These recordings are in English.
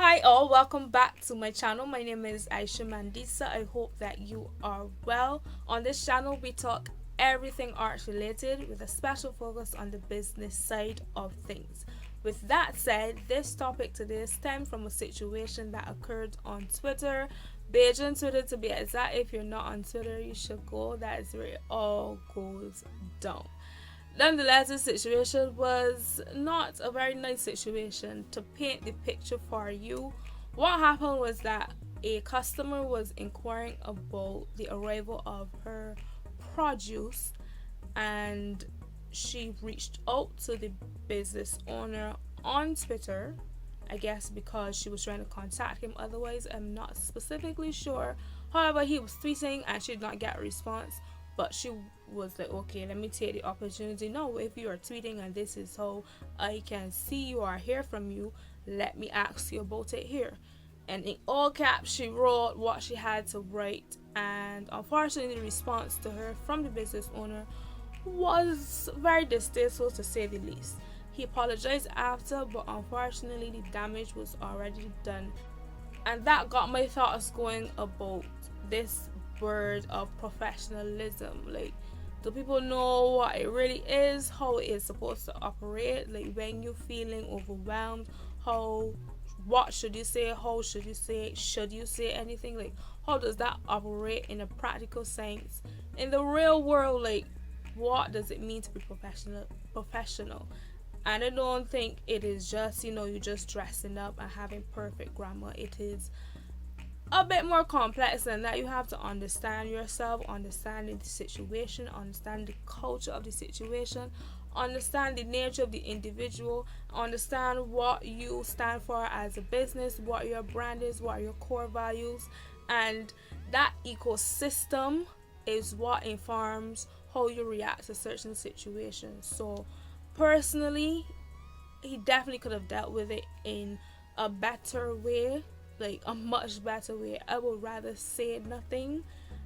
Hi all, welcome back to my channel. My name is Aisha Mandisa. I hope that you are well. On this channel we talk everything arts related with a special focus on the business side of things. With that said, this topic today stemmed from a situation that occurred on Twitter. Beijing Twitter to be exact. If you're not on Twitter, you should go. That is where it all goes down. Nonetheless, the situation was not a very nice situation. To paint the picture for you, what happened was that a customer was inquiring about the arrival of her produce, and she reached out to the business owner on Twitter. I guess because she was trying to contact him. Otherwise, I'm not specifically sure. However, he was tweeting and she did not get a response. But she was like, okay, let me take the opportunity. No, if you are tweeting and this is how I can see you or hear from you, let me ask you about it here. And in all caps, she wrote what she had to write. And unfortunately, the response to her from the business owner was very distasteful to say the least. He apologized after, but unfortunately, the damage was already done. And that got my thoughts going about this word of professionalism. Like, do people know what it really is, how it is supposed to operate? Like, when you're feeling overwhelmed, what should you say, how should you say anything? Like, how does that operate in a practical sense in the real world? Like, what does it mean to be professional? And I don't think it is just, you just dressing up and having perfect grammar. It is a bit more complex than that. You have to understand yourself, understand the situation, understand the culture of the situation, understand the nature of the individual, understand what you stand for as a business, what your brand is, what are your core values, and that ecosystem is what informs how you react to certain situations. So personally, he definitely could have dealt with it in a better way, like a much better way. I would rather say nothing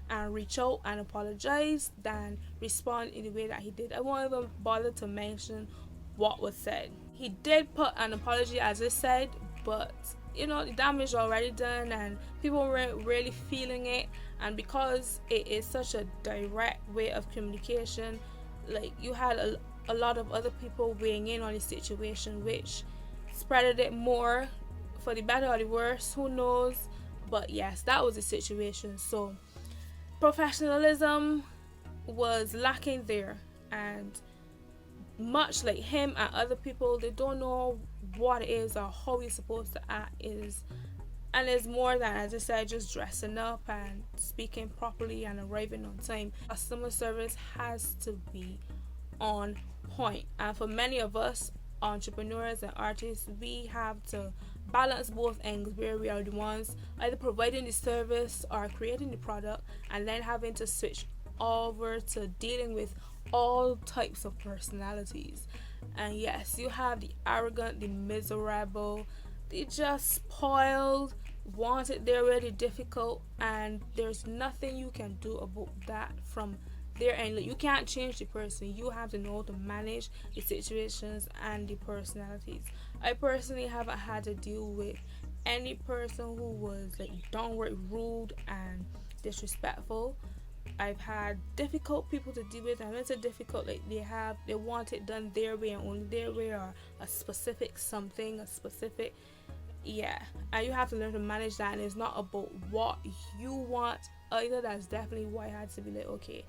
and reach out and apologize than respond in the way that he did. I won't even bother to mention what was said. He did put an apology, as I said, but the damage already done and people weren't really feeling it. And because it is such a direct way of communication, like, you had a lot of other people weighing in on the situation, which spreaded it more for the better or the worse, who knows. But yes, that was the situation. So professionalism was lacking there, and much like him and other people, they don't know what it is or how you're supposed to act is. And it's more than, as I said, just dressing up and speaking properly and arriving on time. Customer service has to be on point. And for many of us entrepreneurs and artists, we have to balance both ends, where we are the ones either providing the service or creating the product, and then having to switch over to dealing with all types of personalities. And yes, you have the arrogant, the miserable, the just spoiled, want it their way, the difficult, and there's nothing you can do about that from there. And you can't change the person. You have to know to manage the situations and the personalities. I personally haven't had to deal with any person who was like downright rude and disrespectful. I've had difficult people to deal with, and when it's a difficult, like, they want it done their way and only their way, or a specific something, a specific, yeah. And you have to learn to manage that, and it's not about what you want either. That's definitely why I had to be like, okay,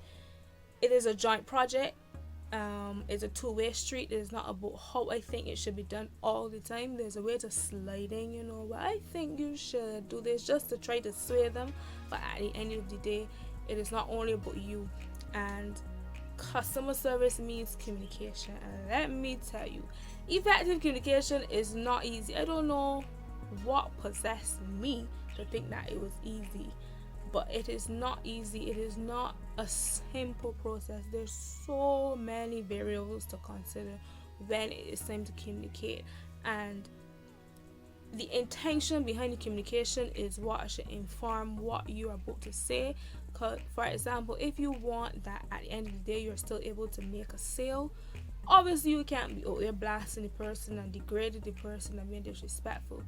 it is a joint project. It's a two-way street. It's not about how I think it should be done all the time. There's a way to sliding, but I think you should do this, just to try to sway them. But at the end of the day, it is not only about you. And customer service means communication, and let me tell you, effective communication is not easy. I don't know what possessed me to think that it was easy, but it is not easy. It is not a simple process. There's so many variables to consider when it is time to communicate, and the intention behind the communication is what should inform what you are about to say. For example, if you want that at the end of the day you're still able to make a sale, obviously you can't be out there blasting the person and degrading the person and being disrespectful.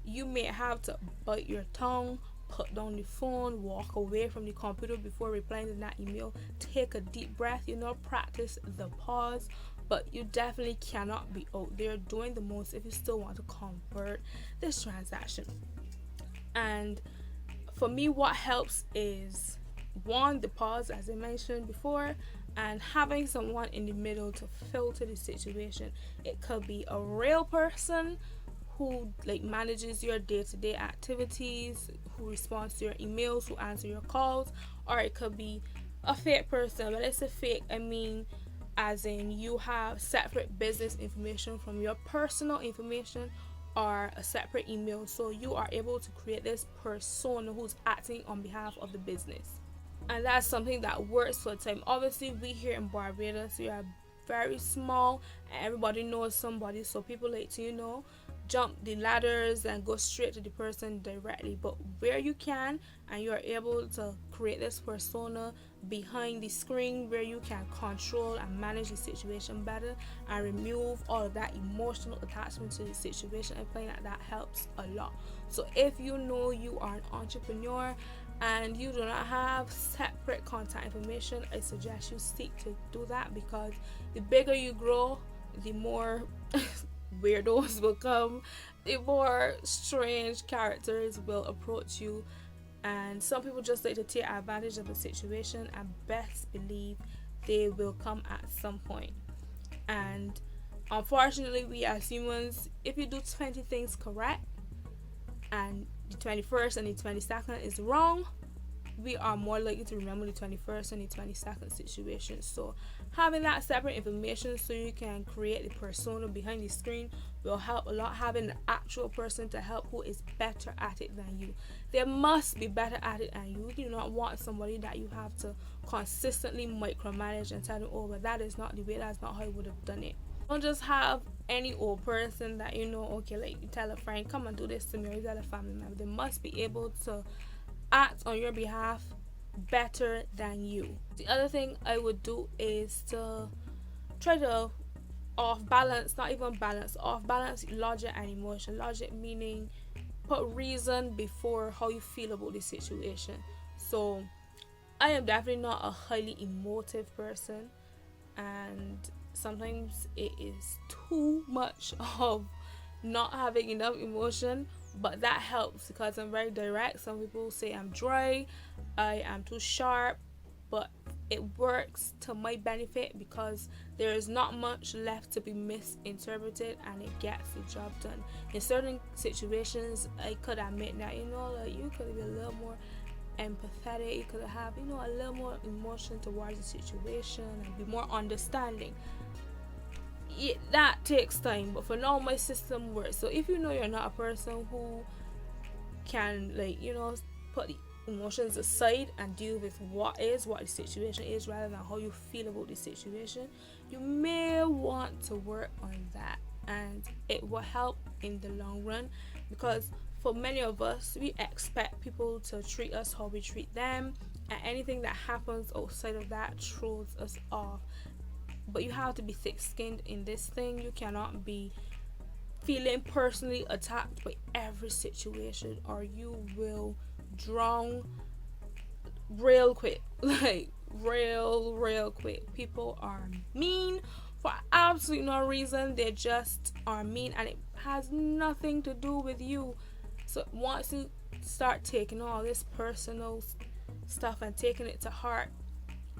you may have to bite your tongue, put down the phone, walk away from the computer before replying to that email, take a deep breath, practice the pause. But you definitely cannot be out there doing the most if you still want to convert this transaction. And for me, what helps is one, the pause, as I mentioned before, and having someone in the middle to filter the situation. It could be a real person who manages your day-to-day activities, who responds to your emails, who answer your calls, or it could be a fake person. When I say fake, I mean as in you have separate business information from your personal information, or a separate email, so you are able to create this persona who's acting on behalf of the business. And that's something that works for time. Obviously, we here in Barbados, we are very small and everybody knows somebody, so people like to jump the ladders and go straight to the person directly. But where you can and you are able to create this persona behind the screen, where you can control and manage the situation better and remove all of that emotional attachment to the situation, I find that helps a lot. So if you know you are an entrepreneur and you do not have separate contact information, I suggest you seek to do that, because the bigger you grow, the more weirdos will come, the more strange characters will approach you, and some people just like to take advantage of a situation, and best believe they will come at some point. And unfortunately, we as humans, if you do 20 things correct and the 21st and the 22nd is wrong, we are more likely to remember the 21st and the 22nd situation. So having that separate information so you can create the persona behind the screen will help a lot. Having an actual person to help who is better at it than you. They must be better at it than you. You do not want somebody that you have to consistently micromanage and tell them, oh, but that is not the way, that's not how I would have done it. Don't just have any old person that okay, like you tell a friend, come and do this to me, or you tell a family member. They must be able to act on your behalf better than you. The other thing I would do is to try to off balance logic and emotion. Logic meaning put reason before how you feel about the situation. So I am definitely not a highly emotive person, and sometimes it is too much of not having enough emotion, but that helps because I'm very direct. Some people say I'm dry, I am too sharp, but it works to my benefit because there is not much left to be misinterpreted, and it gets the job done. In certain situations, I could admit that you could be a little more empathetic, you could have a little more emotion towards the situation and be more understanding. That takes time, but for now my system works. So if you're not a person who can put the emotions aside and deal with what the situation is rather than how you feel about the situation, you may want to work on that, and it will help in the long run, because for many of us, we expect people to treat us how we treat them, and anything that happens outside of that throws us off. But you have to be thick-skinned in this thing. You cannot be feeling personally attacked by every situation, or you will drown real quick. Real quick. People are mean for absolutely no reason. They just are mean, and it has nothing to do with you. So once you start taking all this personal stuff and taking it to heart,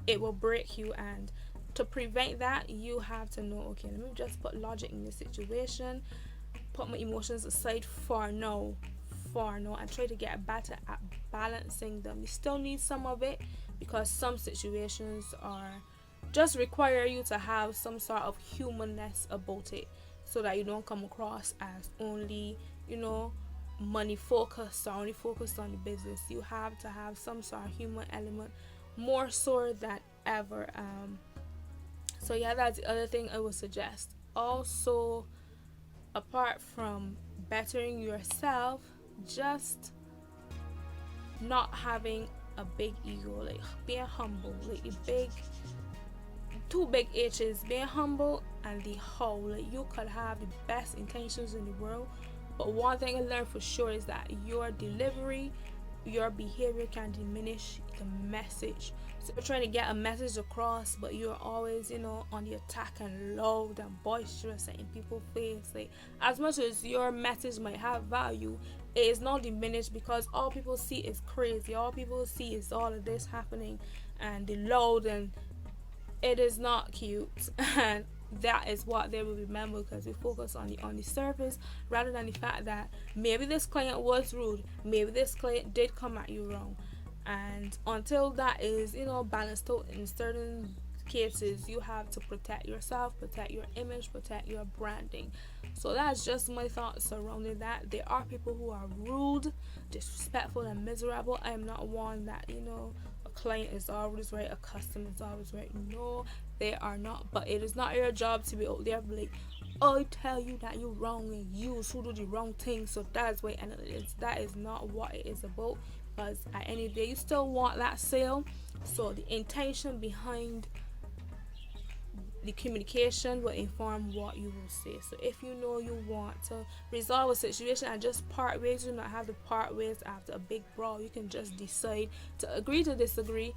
it will break you. And to prevent that, you have to know, okay, let me just put logic in this situation, put my emotions aside for now, and try to get better at balancing them. You still need some of it, because some situations are just require you to have some sort of humanness about it, so that you don't come across as only money focused or only focused on the business. You have to have some sort of human element, more so than ever. So yeah, that's the other thing I would suggest. Also, apart from bettering yourself, just not having a big ego, being humble, two big H's, being humble and the whole. You could have the best intentions in the world, But one thing I learned for sure is that your delivery, your behavior can diminish the message. So you're trying to get a message across, but you're always, on the attack and loud and boisterous and in people's face. Like, as much as your message might have value, it is not diminished because all people see is crazy. All people see is all of this happening and the loud, and it is not cute. And that is what they will remember, because we focus on the surface rather than the fact that maybe this client was rude, maybe this client did come at you wrong. And until that is, balanced out in certain cases, you have to protect yourself, protect your image, protect your branding. So that's just my thoughts surrounding that. There are people who are rude, disrespectful, and miserable. I am not one that, a client is always right, a customer is always right. No, they are not. But it is not your job to be out there like, I tell you that you're wrong and you who do the wrong thing, so that's why. And that is not what it is about. Because at any day, you still want that sale. So the intention behind the communication will inform what you will say. So if you know you want to resolve a situation and just part ways, do not have to part ways after a big brawl. You can just decide to agree to disagree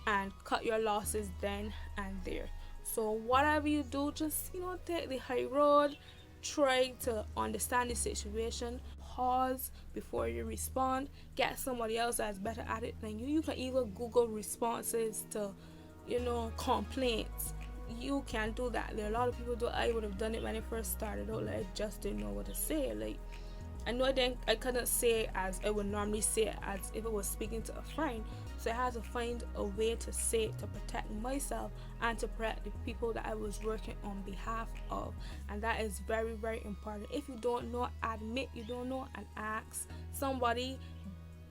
and cut your losses then and there. So whatever you do, just take the high road. Try to understand the situation. Pause before you respond. Get somebody else that's better at it than you. You can even Google responses to complaints. You can do that. There are a lot of people do. I would have done it when I first started out. Like, I just didn't know what to say. Like, I know I couldn't say as I would normally say it, as if I was speaking to a friend. So I had to find a way to say it to protect myself and to protect the people that I was working on behalf of. And that is very, very important. If you don't know, admit you don't know and ask somebody.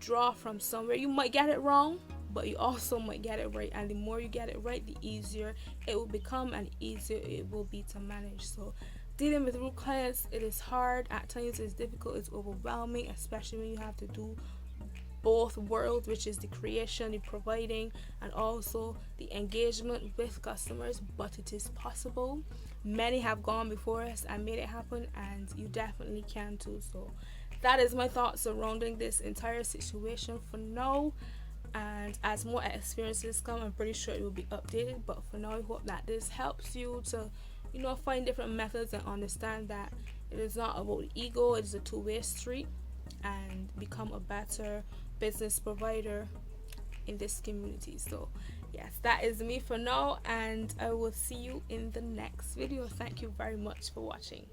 Draw from somewhere. You might get it wrong, but you also might get it right. And the more you get it right, the easier it will become and easier it will be to manage. So dealing with rude clients, it is hard. At times it's difficult, it's overwhelming, especially when you have to do both worlds, which is the creation, the providing, and also the engagement with customers. But it is possible. Many have gone before us and made it happen, and you definitely can too. So that is my thoughts surrounding this entire situation for now. And as more experiences come, I'm pretty sure it will be updated. But for now, I hope that this helps you to find different methods and understand that it is not about ego, it is a two-way street, and become a better business provider in this community. So yes, that is me for now, and I will see you in the next video. Thank you very much for watching.